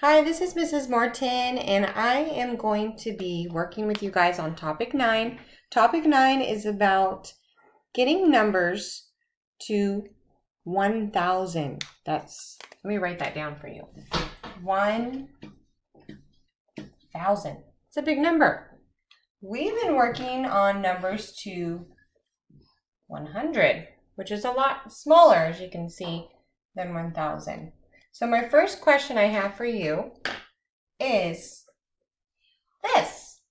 Hi, this is Mrs. Martin, and I am going to be working with you guys on topic 9. Topic 9 is about getting numbers to 1,000. Let me write that down for you. 1,000. It's a big number. We've been working on numbers to 100, which is a lot smaller, as you can see, than 1,000. So my first question I have for you is this.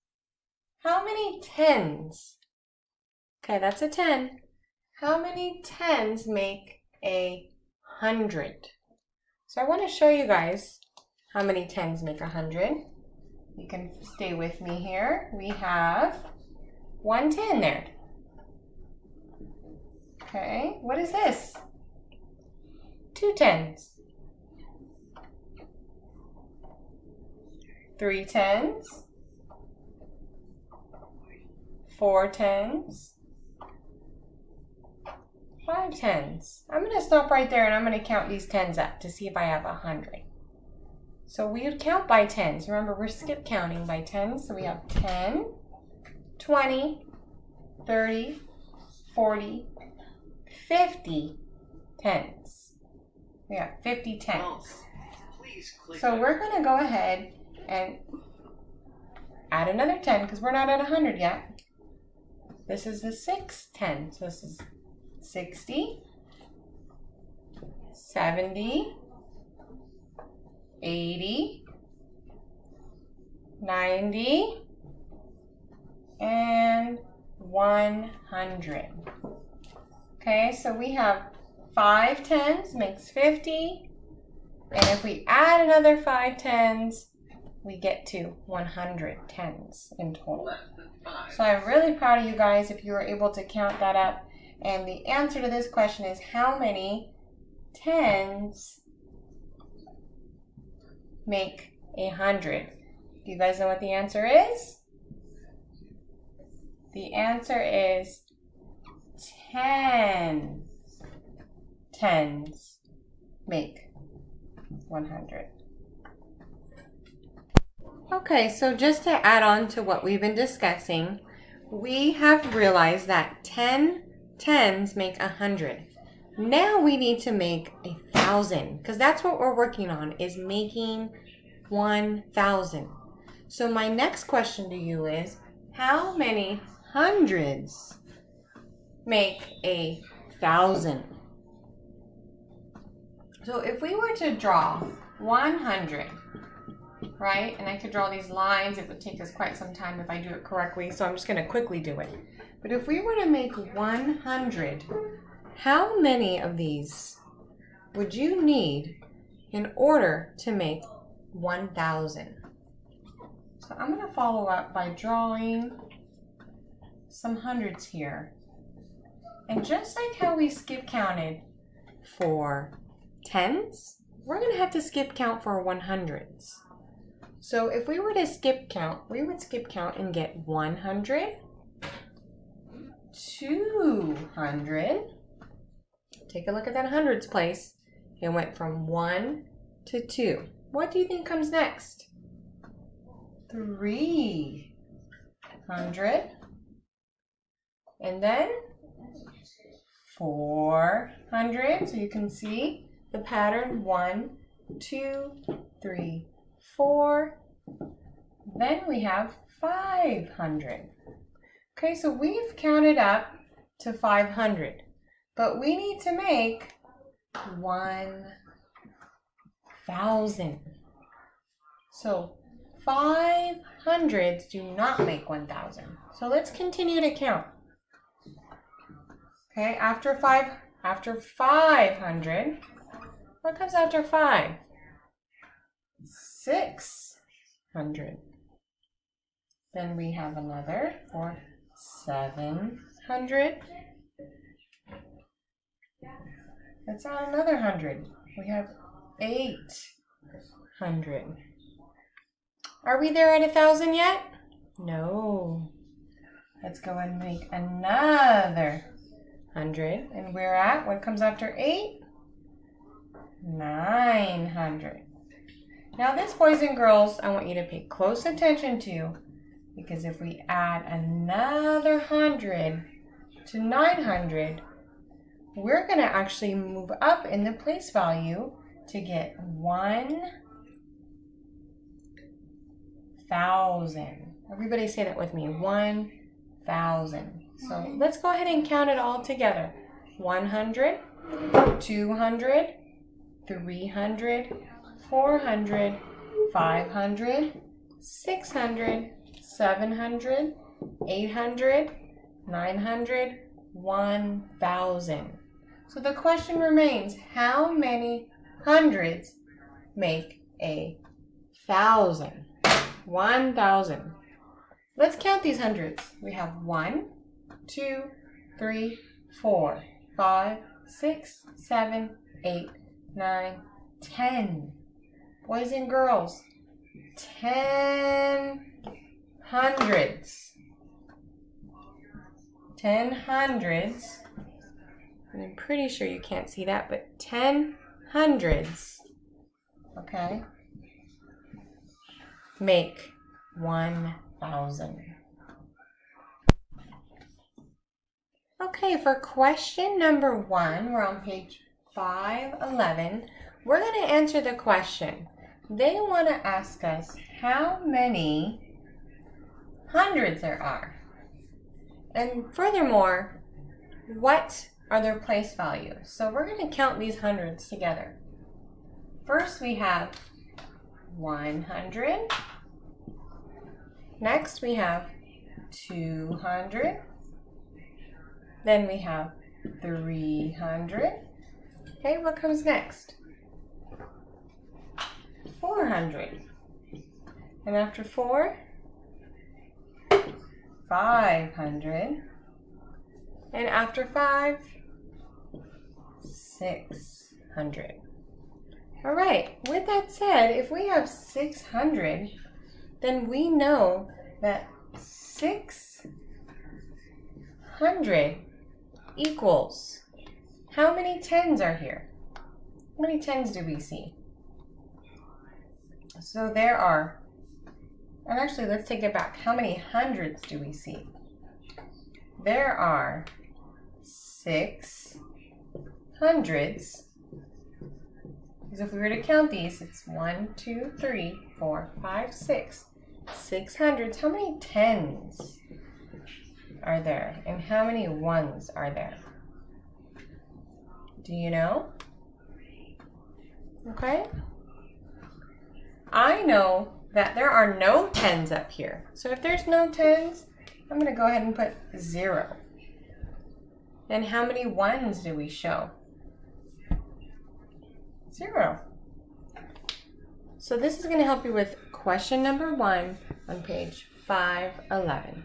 How many tens? Okay, that's a 10. How many tens make 100? So I want to show you guys how many tens make 100. You can stay with me here. We have 1 10 there. Okay, what is this? 2 tens. 3 tens, 4 tens, 5 tens. I'm going to stop right there and I'm going to count these tens up to see if I have 100. So we would count by tens. Remember, we're skip counting by tens. So we have 10, 20, 30, 40, 50 tens. We have 50 tens. So we're going to go ahead and add another 10 because we're not at 100 yet. This is the 6 10. So this is 60, 70, 80, 90, and 100. Okay, so we have 5 tens makes 50. And if we add another 5 tens, we get to 100 tens in total. So I'm really proud of you guys if you were able to count that up. And the answer to this question is how many tens make 100? Do you guys know what the answer is? The answer is 10 tens make 100. Okay, so just to add on to what we've been discussing, we have realized that 10 tens make 100. Now we need to make 1,000 because that's what we're working on, is making 1,000. So my next question to you is, how many hundreds make 1,000? So if we were to draw 100, right? And I could draw these lines. It would take us quite some time if I do it correctly, so I'm just going to quickly do it. But if we were to make 100, how many of these would you need in order to make 1,000? So I'm going to follow up by drawing some hundreds here. And just like how we skip counted for tens, we're going to have to skip count for 100s. So if we were to skip count, we would skip count and get 100, 200. Take a look at that hundreds place. It went from 1 to 2. What do you think comes next? 300. And then 400. So you can see the pattern. 1, 2, 3, 4. Then we have 500. Okay, so we've counted up to 500, but we need to make 1,000. So 500s do not make 1,000. So let's continue to count. Okay, after 500, what comes after 5? 600. Then we have another for 700. Let's add another 100. We have 800. Are we there at 1,000 yet? No. Let's go and make another 100. And we're at, what comes after 8? 900. Now this, boys and girls, I want you to pay close attention to, because if we add another 100 to 900, we're going to actually move up in the place value to get 1,000. Everybody say that with me, 1,000. So let's go ahead and count it all together. 100, 200, 300, 400, 500, 600, 700, 800, 900, 1,000. So the question remains, how many hundreds make a 1,000? 1,000. Let's count these hundreds. We have 1, 2, 3, 4, 5, 6, 7, 8, 9, 10. Boys and girls, 10 hundreds. 10 hundreds. And I'm pretty sure you can't see that, but 10 hundreds, okay, make 1,000. Okay, for question number 1, we're on page 511. We're going to answer the question. They want to ask us how many hundreds there are. And furthermore, what are their place values? So we're going to count these hundreds together. First we have 100. Next we have 200. Then we have 300. Okay, what comes next? 400. And after 4, 500. And after 5, 600. All right, with that said, if we have 600, then we know that 600 equals, how many tens are here? How many tens do we see? So there are, and actually let's take it back. How many hundreds do we see? There are 6 hundreds. Because if we were to count these, it's 1, 2, 3, 4, 5, 6. 6 hundreds. How many tens are there? And how many ones are there? Do you know? Okay. I know that there are no tens up here. So if there's no tens, I'm going to go ahead and put 0. And how many ones do we show? 0. So this is going to help you with question number 1 on page 511.